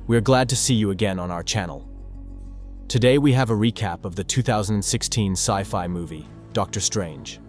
We're glad to see you again on our channel. Today we have a recap of the 2016 sci-fi movie, Doctor Strange.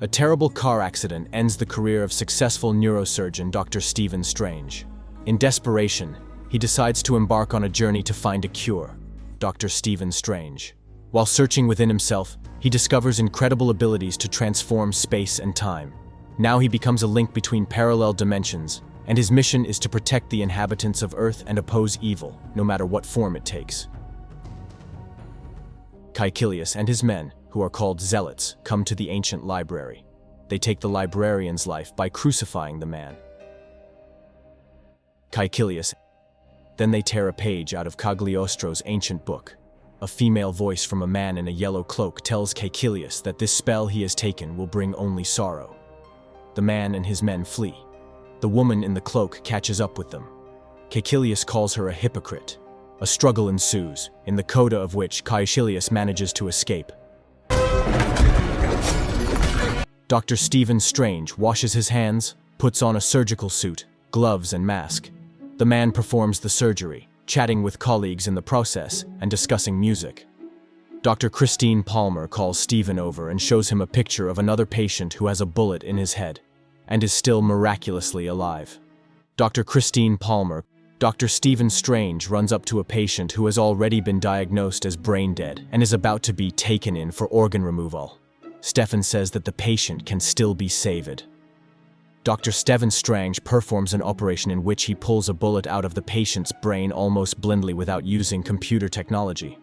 A terrible car accident ends the career of successful neurosurgeon Dr. Stephen Strange. In desperation, he decides to embark on a journey to find a cure, Dr. Stephen Strange. While searching within himself, he discovers incredible abilities to transform space and time. Now he becomes a link between parallel dimensions, and his mission is to protect the inhabitants of Earth and oppose evil, no matter what form it takes. Caecilius and his men, who are called zealots, come to the ancient library. They take the librarian's life by crucifying the man. Caecilius. Then they tear a page out of Cagliostro's ancient book. A female voice from a man in a yellow cloak tells Caecilius that this spell he has taken will bring only sorrow. The man and his men flee. The woman in the cloak catches up with them. Caecilius calls her a hypocrite. A struggle ensues, in the coda of which Caecilius manages to escape. Dr. Stephen Strange washes his hands, puts on a surgical suit, gloves and mask. The man performs the surgery, chatting with colleagues in the process and discussing music. Dr. Christine Palmer calls Stephen over and shows him a picture of another patient who has a bullet in his head and is still miraculously alive. Dr. Christine Palmer. Dr. Stephen Strange runs up to a patient who has already been diagnosed as brain dead and is about to be taken in for organ removal. Stephen says that the patient can still be saved. Dr. Stephen Strange performs an operation in which he pulls a bullet out of the patient's brain almost blindly without using computer technology.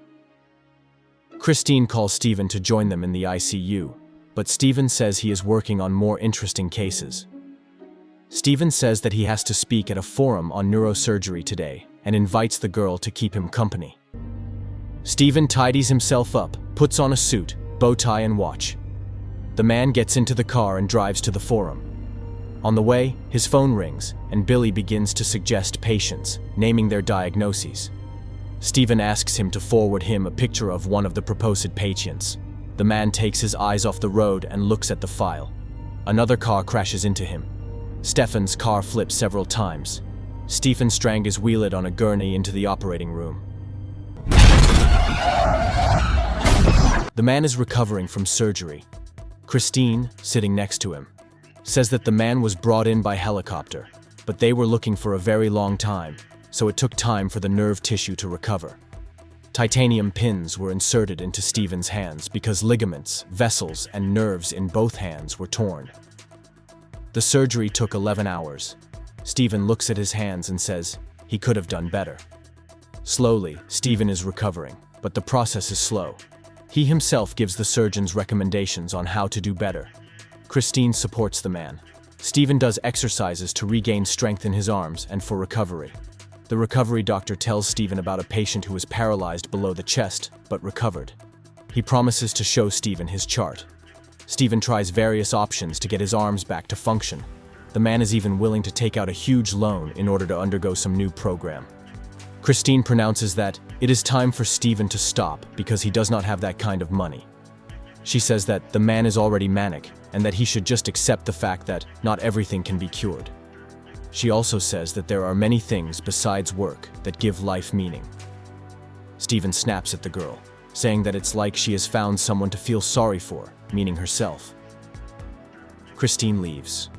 Christine calls Stephen to join them in the ICU, but Stephen says he is working on more interesting cases. Stephen says that he has to speak at a forum on neurosurgery today and invites the girl to keep him company. Stephen tidies himself up, puts on a suit, bow tie and watch. The man gets into the car and drives to the forum. On the way, his phone rings, and Billy begins to suggest patients, naming their diagnoses. Stephen asks him to forward him a picture of one of the proposed patients. The man takes his eyes off the road and looks at the file. Another car crashes into him. Stephen's car flips several times. Stephen Strange is wheeled on a gurney into the operating room. The man is recovering from surgery. Christine, sitting next to him, says that the man was brought in by helicopter, but they were looking for a very long time, so it took time for the nerve tissue to recover. Titanium pins were inserted into Stephen's hands because ligaments, vessels, and nerves in both hands were torn. The surgery took 11 hours. Stephen looks at his hands and says he could have done better. Slowly, Stephen is recovering, but the process is slow. He himself gives the surgeons recommendations on how to do better. Christine supports the man. Stephen does exercises to regain strength in his arms and for recovery. The recovery doctor tells Stephen about a patient who was paralyzed below the chest, but recovered. He promises to show Stephen his chart. Stephen tries various options to get his arms back to function. The man is even willing to take out a huge loan in order to undergo some new program. Christine pronounces that it is time for Stephen to stop because he does not have that kind of money. She says that the man is already manic and that he should just accept the fact that not everything can be cured. She also says that there are many things besides work that give life meaning. Stephen snaps at the girl, saying that it's like she has found someone to feel sorry for, meaning herself. Christine leaves.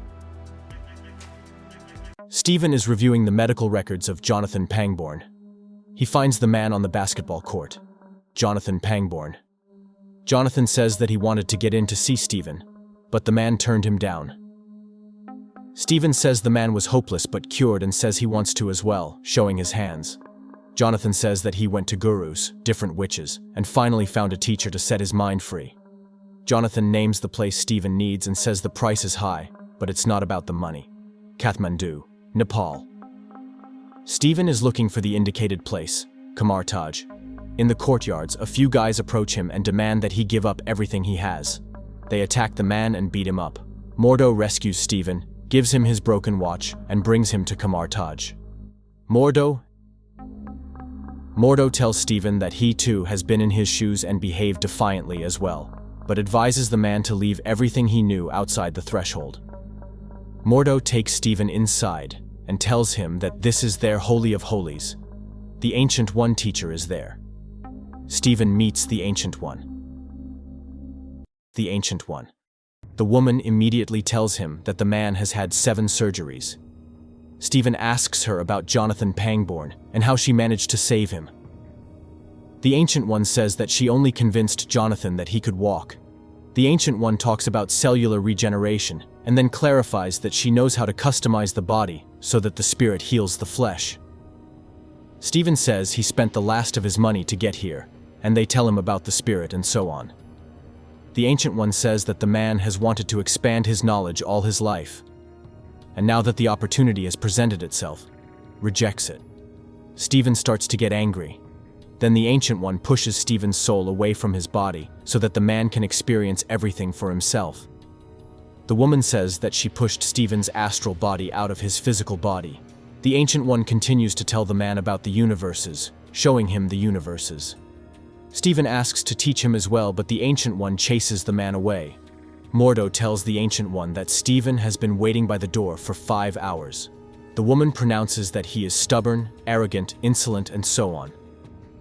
Stephen is reviewing the medical records of Jonathan Pangborn. He finds the man on the basketball court. Jonathan Pangborn. Jonathan says that he wanted to get in to see Stephen, but the man turned him down. Stephen says the man was hopeless but cured and says he wants to as well, showing his hands. Jonathan says that he went to gurus, different witches, and finally found a teacher to set his mind free. Jonathan names the place Stephen needs and says the price is high, but it's not about the money. Kathmandu, Nepal. Stephen is looking for the indicated place, Kamartaj. In the courtyards, a few guys approach him and demand that he give up everything he has. They attack the man and beat him up. Mordo rescues Stephen, gives him his broken watch, and brings him to Kamartaj. Mordo tells Stephen that he too has been in his shoes and behaved defiantly as well, but advises the man to leave everything he knew outside the threshold. Mordo takes Stephen inside and tells him that this is their Holy of Holies. The Ancient One teacher is there. Stephen meets the Ancient One. The Ancient One. The woman immediately tells him that the man has had 7 surgeries. Stephen asks her about Jonathan Pangborn and how she managed to save him. The Ancient One says that she only convinced Jonathan that he could walk. The Ancient One talks about cellular regeneration and then clarifies that she knows how to customize the body so that the spirit heals the flesh. Stephen says he spent the last of his money to get here, and they tell him about the spirit and so on. The Ancient One says that the man has wanted to expand his knowledge all his life, and now that the opportunity has presented itself, rejects it. Stephen starts to get angry. Then the Ancient One pushes Stephen's soul away from his body so that the man can experience everything for himself. The woman says that she pushed Stephen's astral body out of his physical body. The Ancient One continues to tell the man about the universes, showing him the universes. Stephen asks to teach him as well, but the Ancient One chases the man away. Mordo tells the Ancient One that Stephen has been waiting by the door for 5 hours. The woman pronounces that he is stubborn, arrogant, insolent, and so on.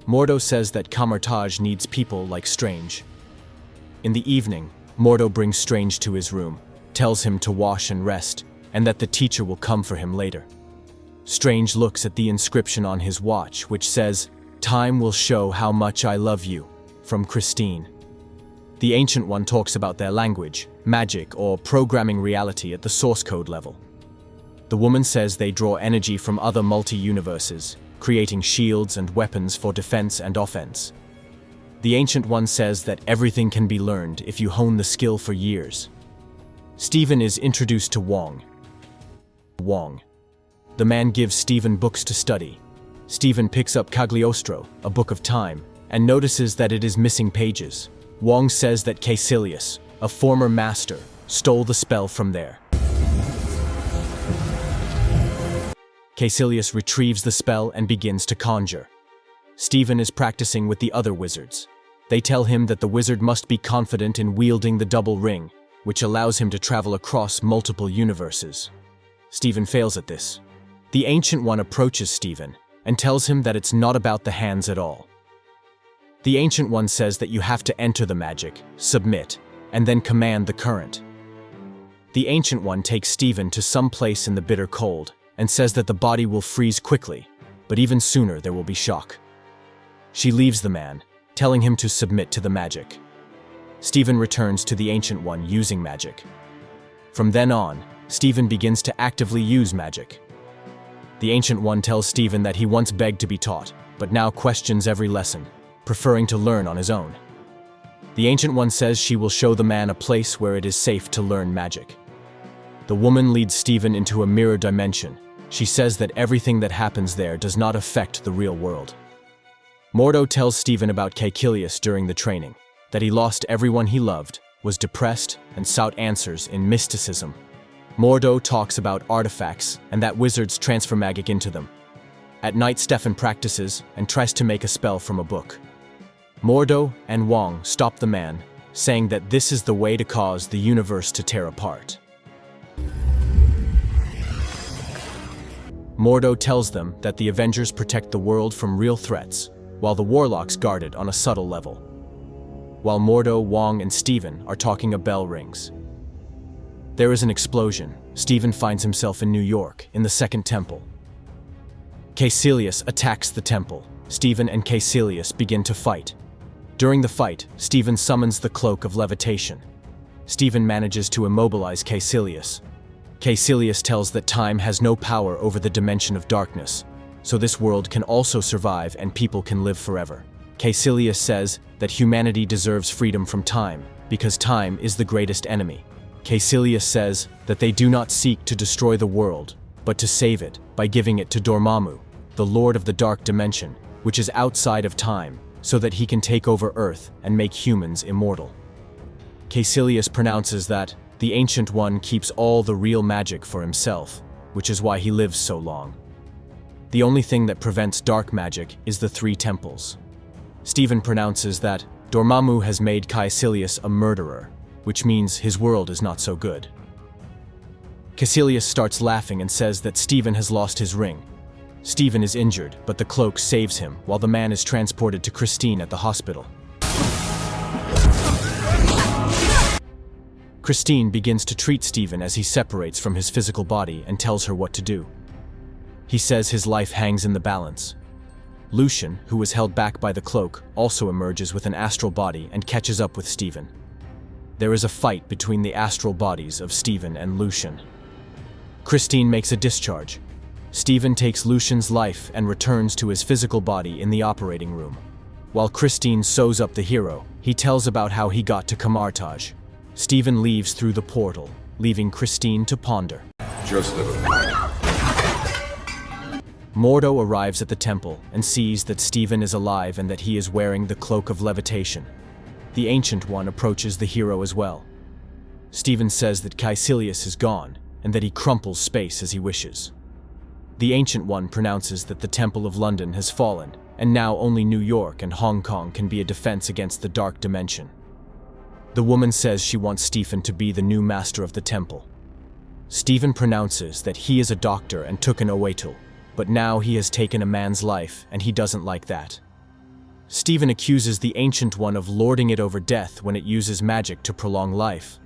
Mordo says that Camartage needs people like Strange. In the evening, Mordo brings Strange to his room, tells him to wash and rest, and that the teacher will come for him later. Strange looks at the inscription on his watch, which says, "Time will show how much I love you," from Christine. The Ancient One talks about their language, magic, or programming reality at the source code level. The woman says they draw energy from other multi-universes, creating shields and weapons for defense and offense. The Ancient One says that everything can be learned if you hone the skill for years. Stephen is introduced to Wong. The man gives Stephen books to study. Stephen picks up Cagliostro, a book of time, and notices that it is missing pages. Wong says that Caecilius, a former master, stole the spell from there. Caecilius retrieves the spell and begins to conjure. Stephen is practicing with the other wizards. They tell him that the wizard must be confident in wielding the double ring, which allows him to travel across multiple universes. Stephen fails at this. The Ancient One approaches Stephen and tells him that it's not about the hands at all. The Ancient One says that you have to enter the magic, submit, and then command the current. The Ancient One takes Stephen to some place in the bitter cold and says that the body will freeze quickly, but even sooner there will be shock. She leaves the man, telling him to submit to the magic. Stephen returns to the Ancient One using magic. From then on, Stephen begins to actively use magic. The Ancient One tells Stephen that he once begged to be taught, but now questions every lesson, preferring to learn on his own. The Ancient One says she will show the man a place where it is safe to learn magic. The woman leads Stephen into a mirror dimension. She says that everything that happens there does not affect the real world. Mordo tells Stephen about Caecilius during the training, that he lost everyone he loved, was depressed, and sought answers in mysticism. Mordo talks about artifacts and that wizards transfer magic into them. At night, Stefan practices and tries to make a spell from a book. Mordo and Wong stop the man, saying that this is the way to cause the universe to tear apart. Mordo tells them that the Avengers protect the world from real threats, while the Warlocks guard it on a subtle level. While Mordo, Wong, and Stephen are talking, a bell rings. There is an explosion. Stephen finds himself in New York, in the Second Temple. Caecilius attacks the temple. Stephen and Caecilius begin to fight. During the fight, Stephen summons the Cloak of Levitation. Stephen manages to immobilize Caecilius. Caecilius tells that time has no power over the dimension of darkness, so this world can also survive and people can live forever. Caecilius says that humanity deserves freedom from time, because time is the greatest enemy. Caecilius says that they do not seek to destroy the world, but to save it by giving it to Dormammu, the Lord of the Dark Dimension, which is outside of time, so that he can take over Earth and make humans immortal. Caecilius pronounces that the Ancient One keeps all the real magic for himself, which is why he lives so long. The only thing that prevents dark magic is the 3 temples. Stephen pronounces that Dormammu has made Caecilius a murderer, which means his world is not so good. Caecilius starts laughing and says that Stephen has lost his ring. Stephen is injured, but the cloak saves him while the man is transported to Christine at the hospital. Christine begins to treat Stephen as he separates from his physical body and tells her what to do. He says his life hangs in the balance. Lucian, who was held back by the cloak, also emerges with an astral body and catches up with Stephen. There is a fight between the astral bodies of Stephen and Lucian. Christine makes a discharge. Stephen takes Lucian's life and returns to his physical body in the operating room. While Christine sews up the hero, he tells about how he got to Camartage. Stephen leaves through the portal, leaving Christine to ponder. Just Mordo arrives at the temple and sees that Stephen is alive and that he is wearing the cloak of levitation. The Ancient One approaches the hero as well. Stephen says that Caecilius is gone and that he crumples space as he wishes. The Ancient One pronounces that the Temple of London has fallen, and now only New York and Hong Kong can be a defense against the Dark Dimension. The woman says she wants Stephen to be the new master of the temple. Stephen pronounces that he is a doctor and took an Oetul, but now he has taken a man's life and he doesn't like that. Stephen accuses the Ancient One of lording it over death when it uses magic to prolong life.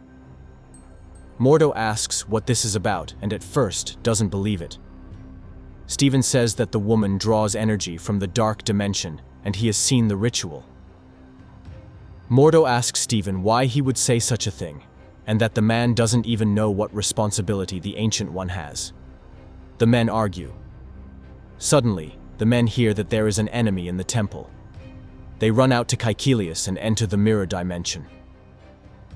Mordo asks what this is about and at first doesn't believe it. Stephen says that the woman draws energy from the Dark Dimension and he has seen the ritual. Mordo asks Stephen why he would say such a thing, and that the man doesn't even know what responsibility the Ancient One has. The men argue. Suddenly, the men hear that there is an enemy in the temple. They run out to Caecilius and enter the mirror dimension.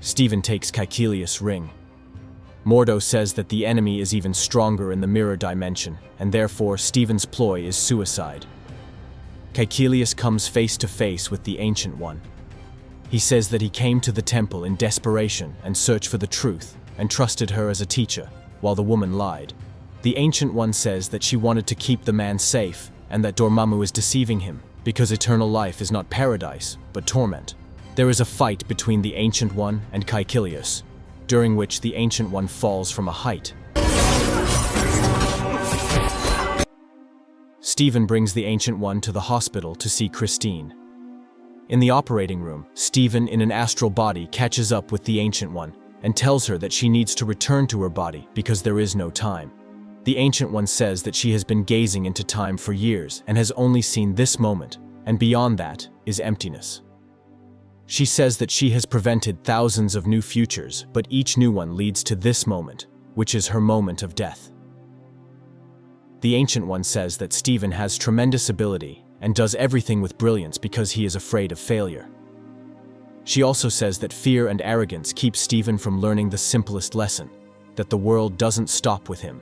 Stephen takes Caecilius' ring. Mordo says that the enemy is even stronger in the mirror dimension, and therefore Stephen's ploy is suicide. Caecilius comes face to face with the Ancient One. He says that he came to the temple in desperation and searched for the truth, and trusted her as a teacher, while the woman lied. The Ancient One says that she wanted to keep the man safe, and that Dormammu is deceiving him, because eternal life is not paradise, but torment. There is a fight between the Ancient One and Caecilius, during which the Ancient One falls from a height. Stephen brings the Ancient One to the hospital to see Christine. In the operating room, Stephen in an astral body catches up with the Ancient One and tells her that she needs to return to her body because there is no time. The Ancient One says that she has been gazing into time for years and has only seen this moment, and beyond that is emptiness. She says that she has prevented thousands of new futures, but each new one leads to this moment, which is her moment of death. The Ancient One says that Stephen has tremendous ability and does everything with brilliance because he is afraid of failure. She also says that fear and arrogance keep Stephen from learning the simplest lesson, that the world doesn't stop with him.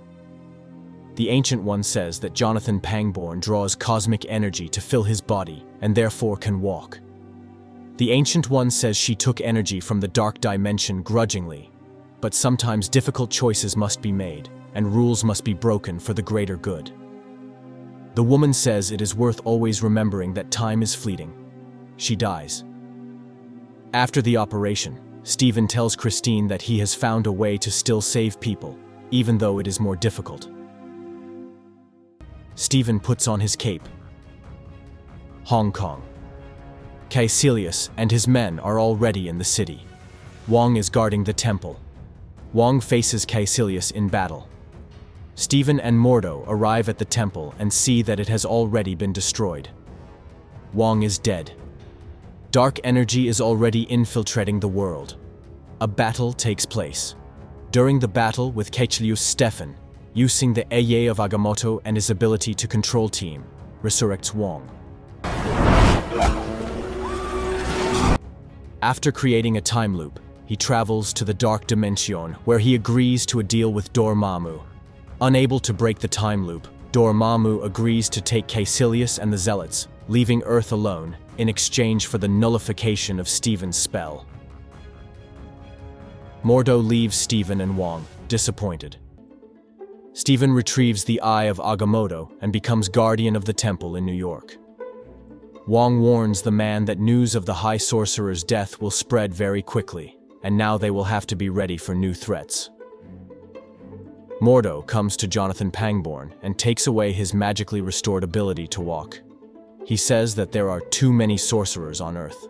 The Ancient One says that Jonathan Pangborn draws cosmic energy to fill his body and therefore can walk. The Ancient One says she took energy from the Dark Dimension grudgingly, but sometimes difficult choices must be made and rules must be broken for the greater good. The woman says it is worth always remembering that time is fleeting. She dies. After the operation, Stephen tells Christine that he has found a way to still save people, even though it is more difficult. Stephen puts on his cape. Hong Kong. Caecilius and his men are already in the city. Wong is guarding the temple. Wong faces Caecilius in battle. Stephen and Mordo arrive at the temple and see that it has already been destroyed. Wong is dead. Dark energy is already infiltrating the world. A battle takes place. During the battle with Caecilius, Stephen, using the Eye of Agamotto and his ability to control team, resurrects Wong. After creating a time loop, he travels to the Dark Dimension where he agrees to a deal with Dormammu. Unable to break the time loop, Dormammu agrees to take Caecilius and the Zealots, leaving Earth alone, in exchange for the nullification of Stephen's spell. Mordo leaves Stephen and Wong, disappointed. Stephen retrieves the Eye of Agamotto and becomes guardian of the temple in New York. Wong warns the man that news of the High Sorcerer's death will spread very quickly, and now they will have to be ready for new threats. Mordo comes to Jonathan Pangborn and takes away his magically restored ability to walk. He says that there are too many sorcerers on Earth.